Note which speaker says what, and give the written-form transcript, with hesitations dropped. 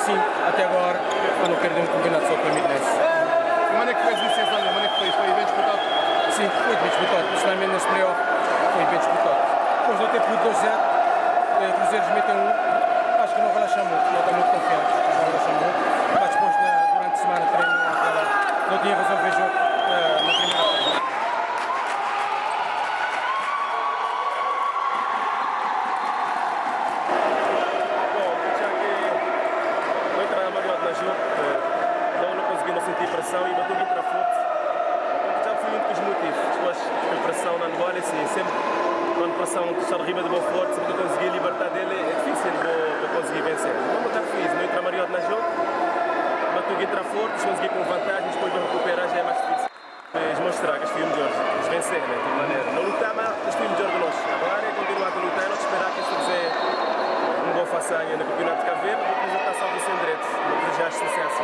Speaker 1: sim, até agora eu não perdi um campeonato só para mim nesse.
Speaker 2: De maneira que foi as licenças, de maneira que foi bem disputado?
Speaker 1: Sim, foi bem disputado, principalmente nesse playoff, foi bem disputado. Depois de eu ter podido 2-0, Cruzeiros metem um, acho que não relaxa muito, não está muito confiante, não relaxa muito, mas depois durante a semana treino, não tinha razão de ver jogo na primeira parte.
Speaker 3: Sentir pressão e bateu muito forte. Já fui um dos motivos. Depois de pressão na Angola, assim, sempre quando pressão está arriba de boa forte, sempre que eu consegui libertar dele, é difícil de conseguir vencer. Então, eu já fiz, não entra maior na jogo, bateu que entra forte, consegui com vantagens, depois de recuperar já é mais difícil. Eles mostrar que fui o melhor, eles vencer, né, de maneira. Não lutar, mas eles fui o melhor de nós. Agora é continuar a lutar e não esperar que eles fizer um bom façanha no campeonato de Cabo Verde, depois a taça do sem direito, depois já é sucesso.